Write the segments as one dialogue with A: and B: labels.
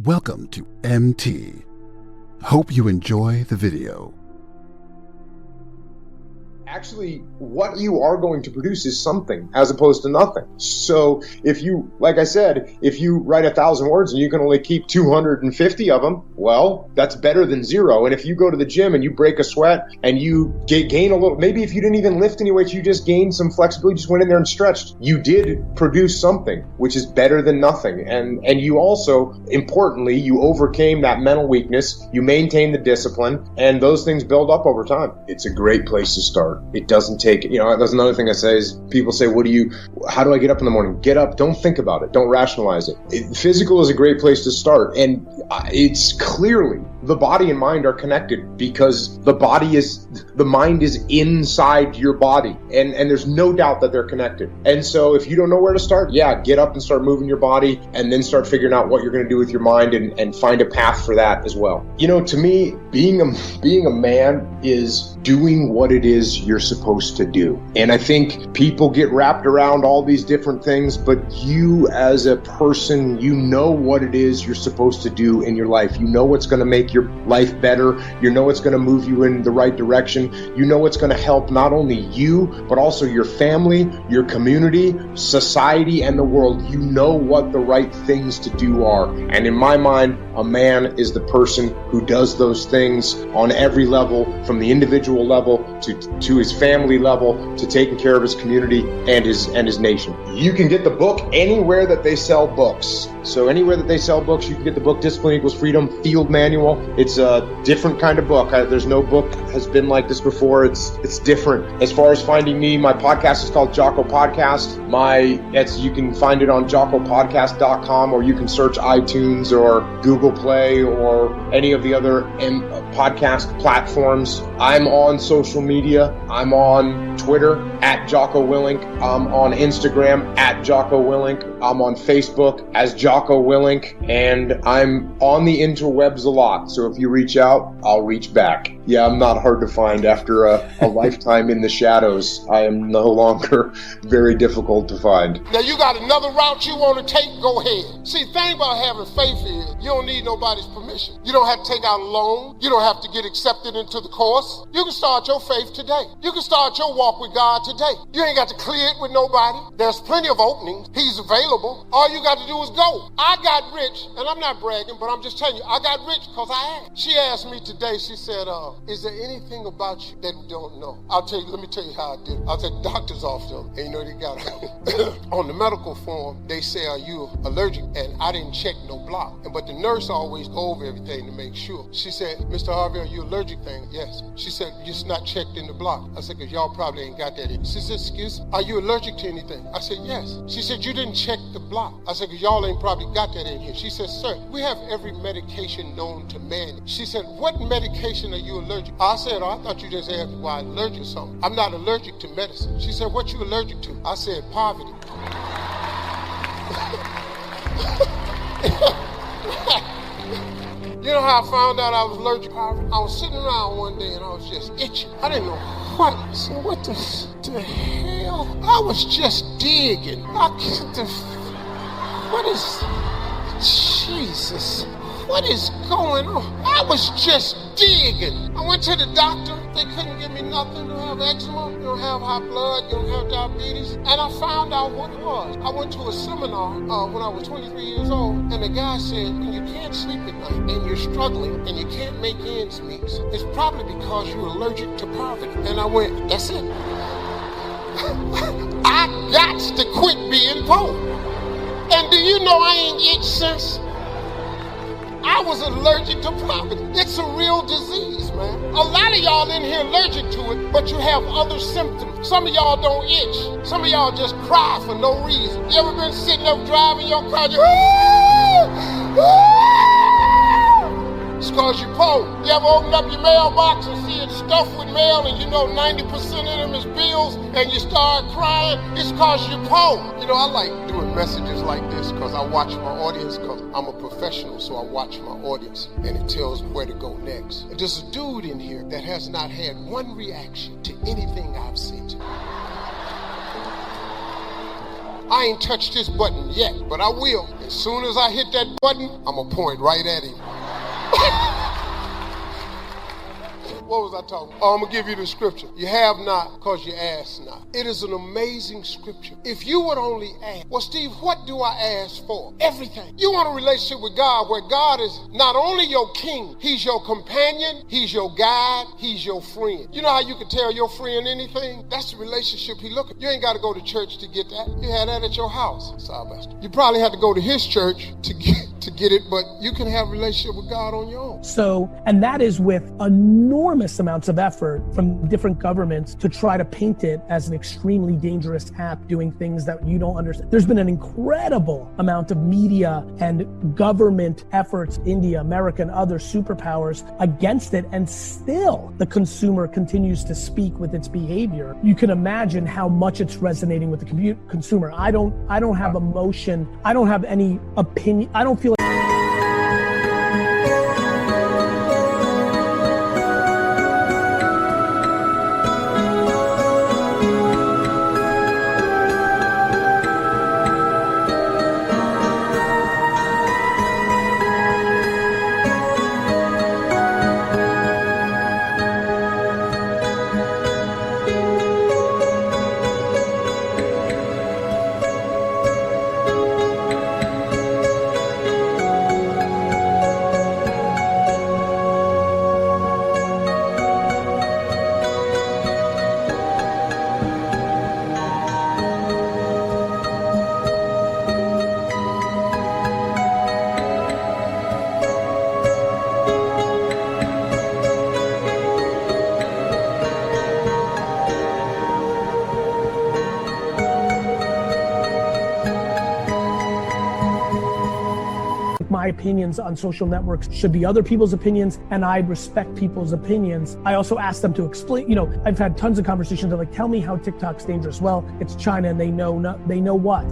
A: Welcome to MT. Hope you enjoy the video.
B: Actually, what you are going to produce is something as opposed to nothing. So if you, like I said, if you write 1,000 words and you can only keep 250 of them, well, that's better than zero. And if you go to the gym and you break a sweat and you gain a little, maybe if you didn't even lift any weights, you just gained some flexibility, just went in there and stretched. You did produce something, which is better than nothing. And you also, importantly, you overcame that mental weakness, you maintained the discipline, and those things build up over time. It's a great place to start. It doesn't take, that's another thing I say is people say, how do I get up in the morning? Get up. Don't think about it. Don't rationalize it. Physical is a great place to start. And it's clearly the body and mind are connected because the mind is inside your body. And there's no doubt that they're connected. And so if you don't know where to start, get up and start moving your body and then start figuring out what you're going to do with your mind and find a path for that as well. To me, being a man is doing what it is you're supposed to do. And I think people get wrapped around all these different things, but you as a person, you know what it is you're supposed to do in your life. You know what's going to make your life better. You know what's going to move you in the right direction. You know what's going to help not only you, but also your family, your community, society, and the world. You know what the right things to do are. And in my mind, a man is the person who does those things on every level, from the individual level to his family level, to taking care of his community and his nation. You can get the book anywhere that they sell books. So anywhere that they sell books, you can get the book Discipline Equals Freedom Field Manual. It's a different kind of book. There's no book has been like this before. It's different. As far as finding me, my podcast is called Jocko Podcast. You can find it on jockopodcast.com, or you can search iTunes or Google Play or any of the other podcast platforms. I'm on social media. I'm on Twitter at Jocko Willink. I'm on Instagram at Jocko Willink. I'm on Facebook as Jocko Willink, and I'm on the interwebs a lot. So if you reach out, I'll reach back. Yeah, I'm not hard to find after a lifetime in the shadows. I am no longer very difficult to find.
C: Now you got another route you want to take, go ahead. See, the thing about having faith is you don't need nobody's permission. You don't have to take out a loan. You don't have to get accepted into the course. You can start your faith today. You can start your walk with God today. You ain't got to clear it with nobody. There's plenty of openings. He's available. All you got to do is go. I got rich, and I'm not bragging, but I'm just telling you, I got rich because I asked. She asked me today, she said, is there anything about you that we don't know? Let me tell you how I did it. I was at the doctor's office, and they got on the medical form, they say, are you allergic? And I didn't check no block. But the nurse always go over everything to make sure. She said, Mr. Harvey, are you allergic thing? Yes. She said, you're just not checked in the block. I said, because y'all probably ain't got that in. She said, excuse me, are you allergic to anything? I said, yes. She said, you didn't check the block. I said, because y'all ain't probably got that in here. She said, sir, we have every medication known to man. She said, what medication are you allergic to? I said, I thought you just asked why I'm allergic to something. I'm not allergic to medicine. She said, what you allergic to? I said, poverty. You know how I found out I was allergic to poverty? I was sitting around one day and I was just itching. I didn't know what. I said, what the hell? I was just digging. What is... Jesus. What is going on? I was just digging. I went to the doctor. They couldn't give me nothing. You don't have eczema. You don't have high blood. You don't have diabetes. And I found out what it was. I went to a seminar when I was 23 years old. And the guy said, when you can't sleep at night and you're struggling and you can't make ends meet, it's probably because you're allergic to poverty. And I went, that's it. I got to quit being poor. And do you know I ain't itched since? I was allergic to poverty. It's a real disease, man. A lot of y'all in here allergic to it, but you have other symptoms. Some of y'all don't itch. Some of y'all just cry for no reason. You ever been sitting up driving your car? It's because you're poor. You ever open up your mailbox and see it stuffed with mail and you know 90% of them is bills and you start crying? It's because you're poor. I like doing messages like this because I watch my audience, because I'm a professional, so I watch my audience and it tells me where to go next. And there's a dude in here that has not had one reaction to anything I've said. I ain't touched this button yet, but I will. As soon as I hit that button, I'm gonna point right at him. What was I talking about? Oh, I'm going to give you the scripture. You have not because you ask not. It is an amazing scripture. If you would only ask, well, Steve, what do I ask for? Everything. You want a relationship with God where God is not only your king, he's your companion, he's your guide, he's your friend. You know how you can tell your friend anything? That's the relationship he looking. You ain't got to go to church to get that. You had that at your house. You probably had to go to his church to get it, but you can have a relationship with God on your own.
D: So, and that is with enormous amounts of effort from different governments to try to paint it as an extremely dangerous app doing things that you don't understand. There's been an incredible amount of media and government efforts, India, America, and other superpowers against it, and still the consumer continues to speak with its behavior. You can imagine how much it's resonating with the consumer. I don't have emotion. I don't have any opinion. I don't feel like my opinions on social networks should be other people's opinions, and I respect people's opinions. I also ask them to explain, I've had tons of conversations. They're like, tell me how TikTok's dangerous. Well, it's China, and they know what?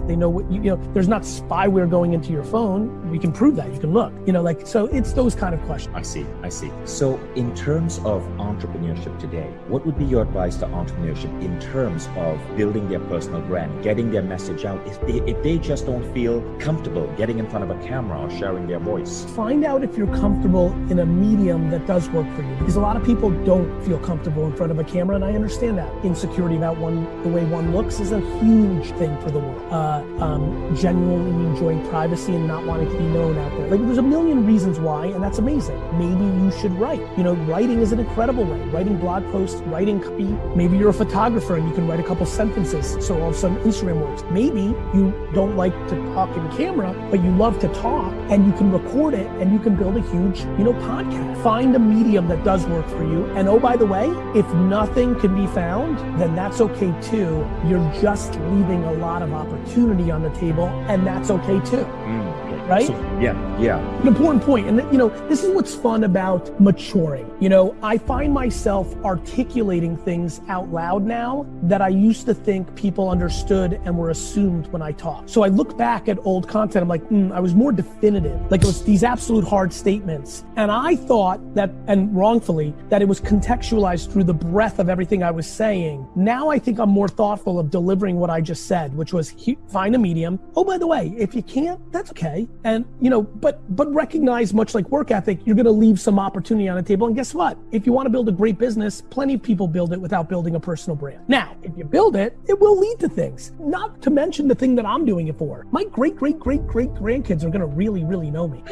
D: They know what, there's not spyware going into your phone. We can prove that. You can look, so it's those kind of questions.
E: I see. So in terms of entrepreneurship today, what would be your advice to entrepreneurship in terms of building their personal brand, getting their message out? If they just don't feel comfortable getting in front of a camera or sharing their voice.
D: Find out if you're comfortable in a medium that does work for you, because a lot of people don't feel comfortable in front of a camera, and I understand that. Insecurity about the way one looks is a huge thing for the world. Genuinely enjoying privacy and not wanting to be known out there. Like, there's a million reasons why, and that's amazing. Maybe you should write. Writing is an incredible way. Writing blog posts, writing copy. Maybe you're a photographer and you can write a couple sentences, so all of a sudden Instagram works. Maybe you don't like to talk in camera, but you love to talk, and you can record it, and you can build a huge, podcast. Find a medium that does work for you. And oh, by the way, if nothing can be found, then that's okay too. You're just leaving a lot of opportunity on the table, and that's okay too. Right?
E: So, yeah.
D: An important point. And this is what's fun about maturing. I find myself articulating things out loud now that I used to think people understood and were assumed when I talk. So I look back at old content, I'm like, I was more definitive. Like, it was these absolute hard statements. And I thought that, and wrongfully, that it was contextualized through the breadth of everything I was saying. Now I think I'm more thoughtful of delivering what I just said, which was find a medium. Oh, by the way, if you can't, that's okay. And, but recognize, much like work ethic, you're going to leave some opportunity on the table. And guess what? If you want to build a great business, plenty of people build it without building a personal brand. Now, if you build it, it will lead to things, not to mention the thing that I'm doing it for. My great grandkids are going to really, really know me.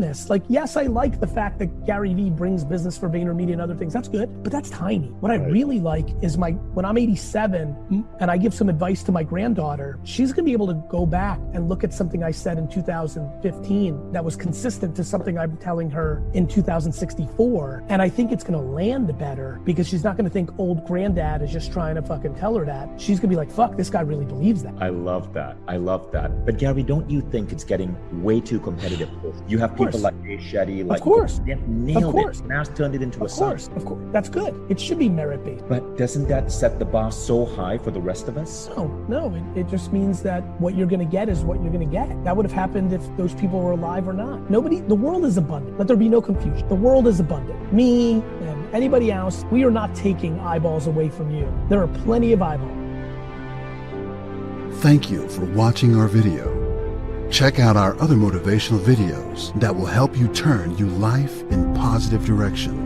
D: this. Like, yes, I like the fact that Gary Vee brings business for VaynerMedia and other things. That's good, but that's tiny. What I really like is when I'm 87 and I give some advice to my granddaughter, she's gonna be able to go back and look at something I said in 2015 that was consistent to something I'm telling her in 2064. And I think it's gonna land better because she's not gonna think old granddad is just trying to fucking tell her that. She's gonna be like, fuck, this guy really believes that.
E: I love that. But Gary, don't you think it's getting way too competitive? You have people like Jay Shetty, like,
D: of course,
E: they've nailed
D: of course.
E: it. Now turned it into a science.
D: Of course, that's good. It should be merit-based.
E: But doesn't that set the bar so high for the rest of us?
D: No, it just means that what you're gonna get is what you're gonna get. That would have happened if those people were alive or not. The world is abundant. Let there be no confusion. The world is abundant. Me and anybody else, we are not taking eyeballs away from you. There are plenty of eyeballs.
A: Thank you for watching our video. Check out our other motivational videos that will help you turn your life in positive direction.